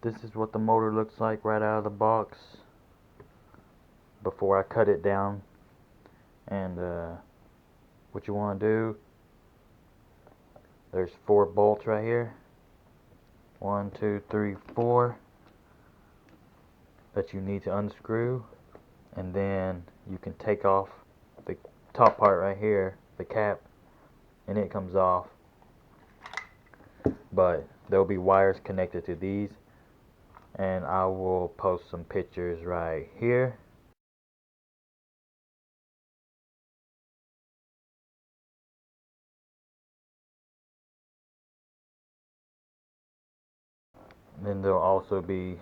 This is what the motor looks like right out of the box before I cut it down. And what you want to do, there's 4 bolts right here, 1, 2, 3, 4, that you need to unscrew, and then you can take off the top part right here, the cap, and it comes off. But there'll be wires connected to these, and I will post some pictures right here. Then there'll also be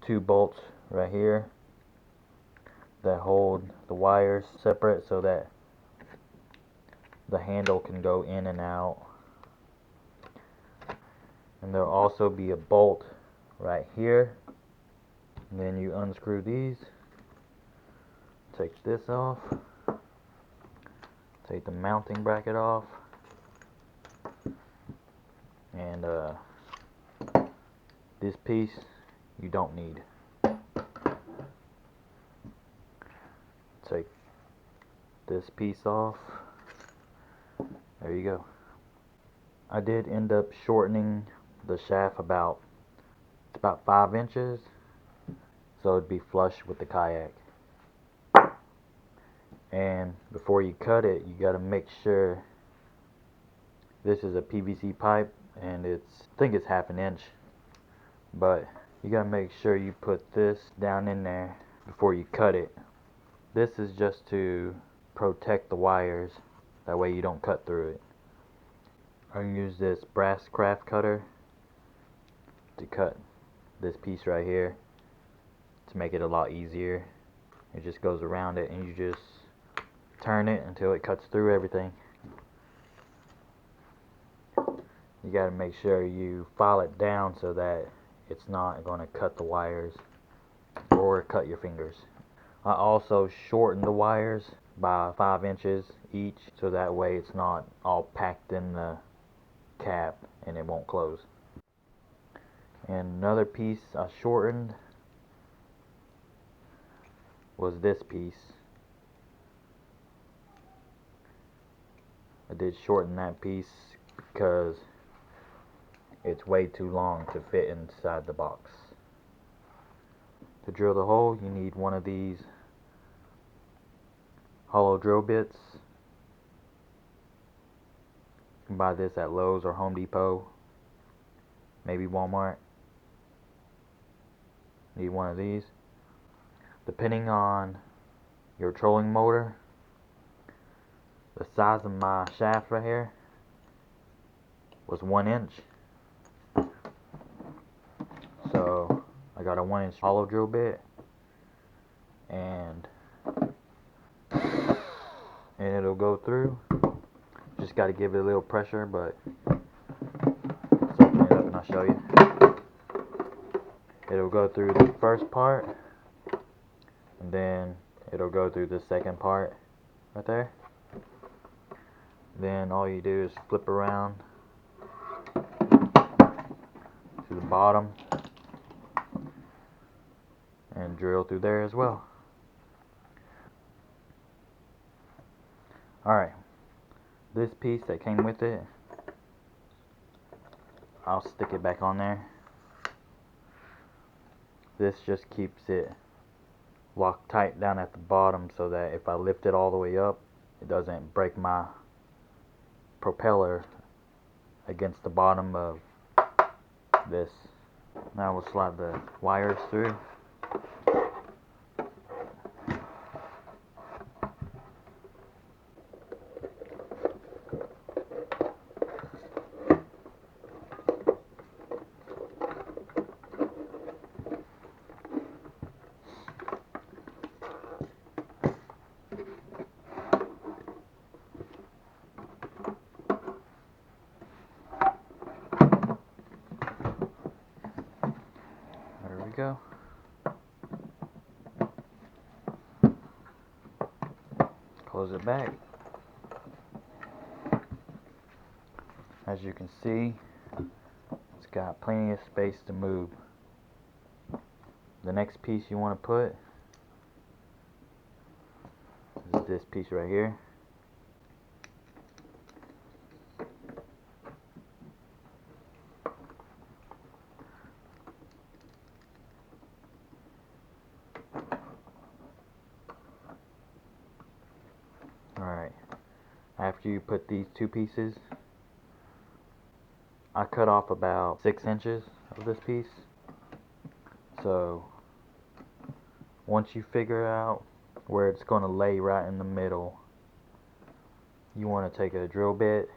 2 bolts right here that hold the wires separate so that the handle can go in and out. And there'll also be a bolt right here. And then you unscrew these, take this off, take the mounting bracket off, and this piece you don't need. Take this piece off. There you go. I did end up shortening the shaft about 5 inches, so it'd be flush with the kayak. And before you cut it, you got to make sure, this is a PVC pipe and I think it's 1/2 inch, but you got to make sure you put this down in there before you cut it. This is just to protect the wires, that way you don't cut through it. I'm going to use this brass craft cutter to cut this piece right here to make it a lot easier. It just goes around it and you just turn it until it cuts through everything. You got to make sure you file it down so that it's not going to cut the wires or cut your fingers. I also shortened the wires by 5 inches each, so that way it's not all packed in the cap and it won't close. And another piece I shortened was this piece. I did shorten that piece because it's way too long to fit inside the box. To drill the hole, you need one of these hollow drill bits. You can buy this at Lowe's or Home Depot, maybe Walmart. Need one of these. Depending on your trolling motor, the size of my shaft right here was 1 inch. So I got a 1 inch hollow drill bit, and it'll go through. Just got to give it a little pressure, but let's open it up and I'll show you. It'll go through the first part, and then it'll go through the second part right there. Then all you do is flip around to the bottom and drill through there as well. Alright, this piece that came with it, I'll stick it back on there. This just keeps it locked tight down at the bottom so that if I lift it all the way up, it doesn't break my propeller against the bottom of this. Now we'll slide the wires through. Go. Close it back. As you can see, it's got plenty of space to move. The next piece you want to put is this piece right here. Alright, after you put these two pieces, I cut off about 6 inches of this piece. So once you figure out where it's going to lay right in the middle, you want to take a drill bit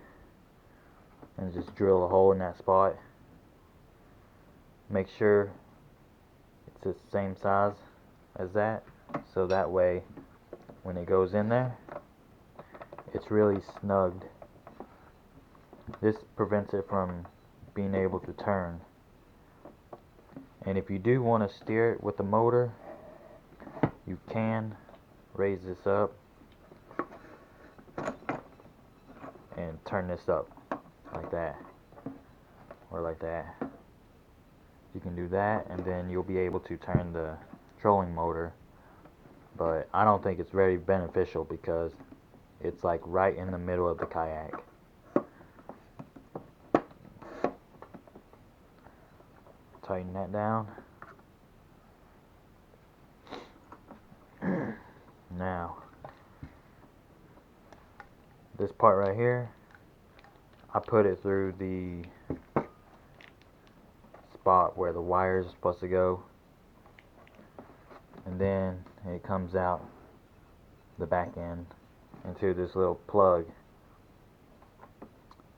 and just drill a hole in that spot. Make sure it's the same size as that, so that way when it goes in there, it's really snugged. This prevents it from being able to turn. And if you do want to steer it with the motor, you can raise this up and turn this up like that, or like that. You can do that, and then you'll be able to turn the trolling motor. But I don't think it's very beneficial because it's like right in the middle of the kayak. Tighten that down. Now, this part right here, I put it through the spot where the wire is supposed to go, and then it comes out the back end into this little plug.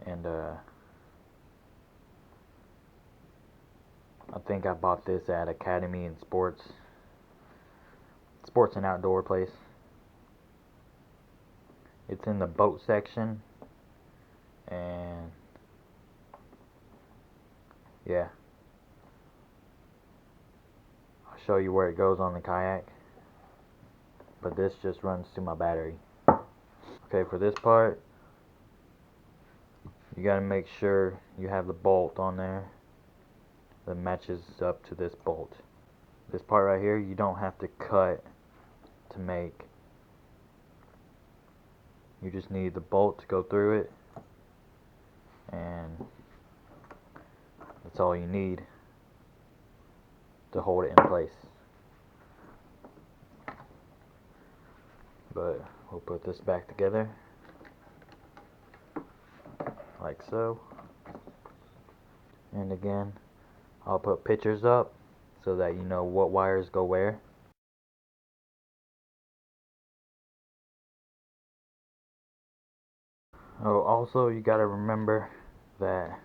And I think I bought this at Academy and Sports and Outdoor place. It's in the boat section, and yeah, I'll show you where it goes on the kayak, but this just runs to my battery. Okay, for this part, you gotta make sure you have the bolt on there that matches up to this bolt. This part right here, you don't have to cut to make. You just need the bolt to go through it, and that's all you need to hold it in place. But we'll put this back together like so. And again, I'll put pictures up so that you know what wires go where. Oh, also you gotta remember that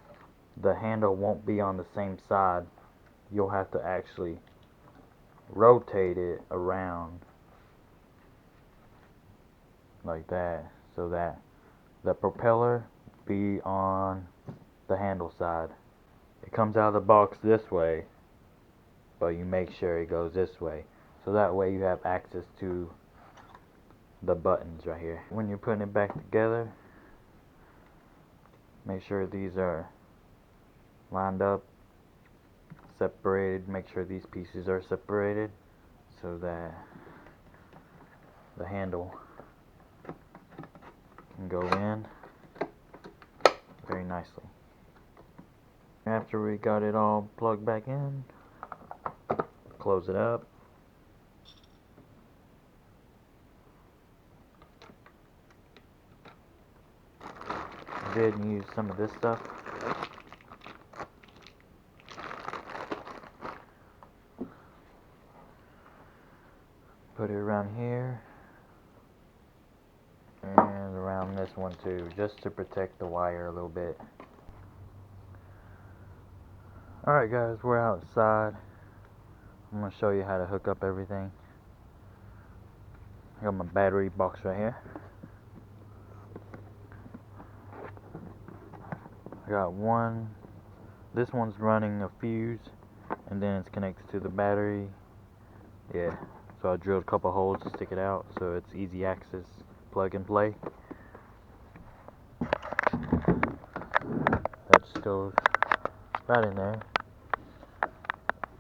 the handle won't be on the same side. You'll have to actually rotate it around like that, so that the propeller be on the handle side. It comes out of the box this way, but you make sure it goes this way, so that way you have access to the buttons right here. When you're putting it back together, make sure these are lined up, separated. Make sure these pieces are separated so that the handle can go in very nicely. After we got it all plugged back in, close it up. I did use some of this stuff. Put it around here and around this one too, just to protect the wire a little bit. Alright guys, we're outside. I'm going to show you how to hook up everything. I got my battery box right here. I got one. This one's running a fuse, and then it's connected to the battery. Yeah, so I drilled a couple holes to stick it out so it's easy access, plug and play. That still right in there.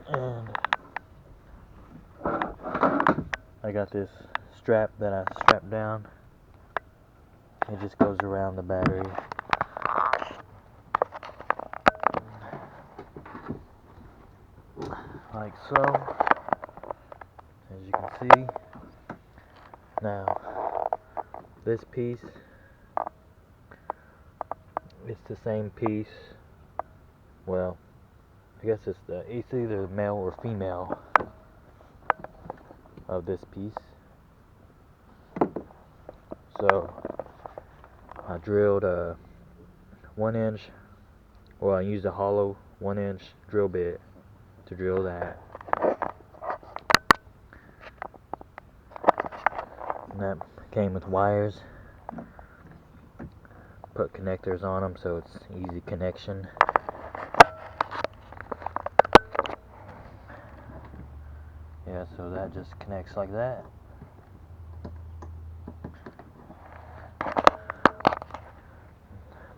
And I got this strap that I strapped down. It just goes around the battery. Like so. As you can see. Now, this piece, it's the same piece. Well, I guess it's either the male or female of this piece. So I drilled a 1-inch, well, I used a hollow 1-inch drill bit to drill that. And that came with wires. Put connectors on them so it's easy connection. Yeah, so that just connects like that.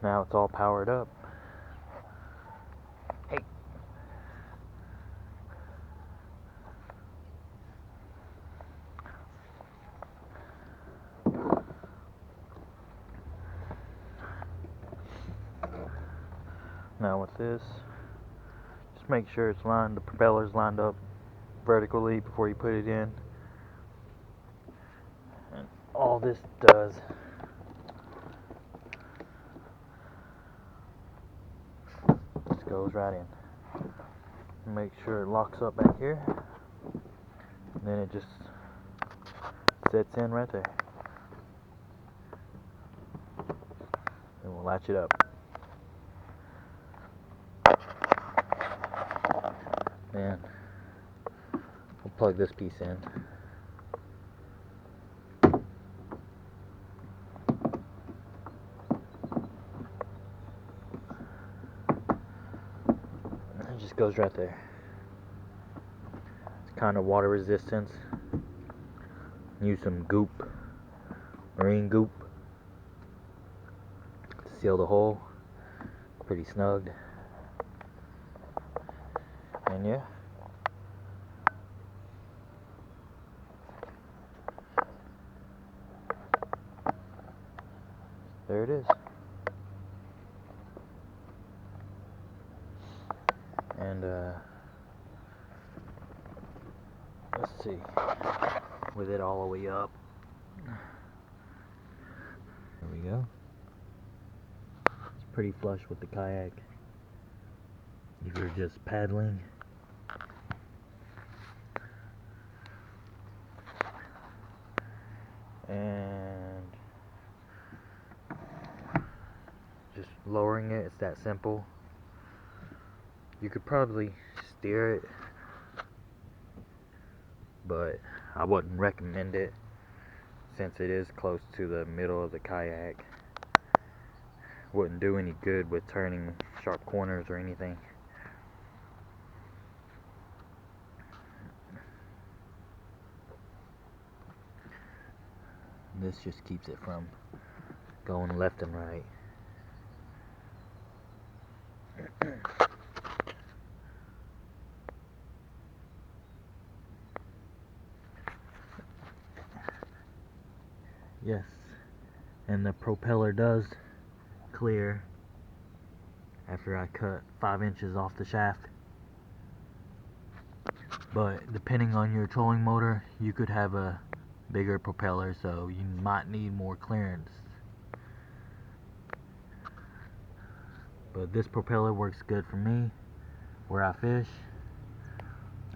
Now it's all powered up. Hey. Now with this, just make sure it's lined, the propeller's lined up vertically before you put it in. And all this does just goes right in. Make sure it locks up back here. And then it just sets in right there. And we'll latch it up. And we'll plug this piece in. It just goes right there. It's kind of water resistance. Use some goop, marine goop, to seal the hole. Pretty snug. And yeah. There it is. And let's see, with it all the way up. There we go. It's pretty flush with the kayak. If you're just paddling. And just lowering it, it's that simple. You could probably steer it, but I wouldn't recommend it since it is close to the middle of the kayak. Wouldn't do any good with turning sharp corners or anything. This just keeps it from going left and right. Yes, and the propeller does clear after I cut 5 inches off the shaft. But depending on your trolling motor, you could have a bigger propeller, so you might need more clearance. But this propeller works good for me where I fish.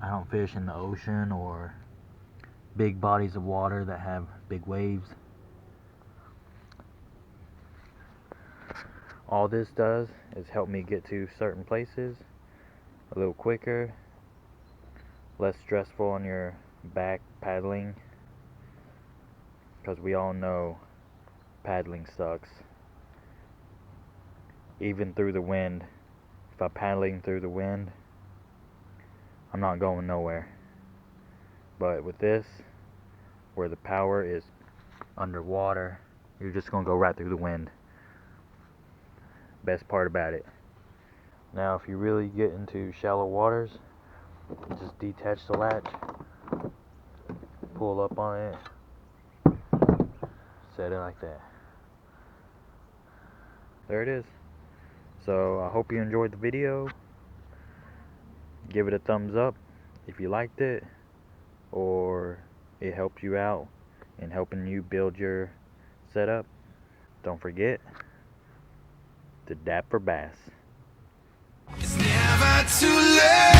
I don't fish in the ocean or big bodies of water that have big waves. All this does is help me get to certain places a little quicker, less stressful on your back paddling, because we all know paddling sucks. Even through the wind, if I'm paddling through the wind, I'm not going nowhere. But with this, where the power is underwater, you're just gonna go right through the wind. Best part about it. Now if you really get into shallow waters, just detach the latch, pull up on it, set it like that. There it is. So I hope you enjoyed the video. Give it a thumbs up if you liked it, or it helps you out in helping you build your setup. Don't forget to dap for bass. It's never too late.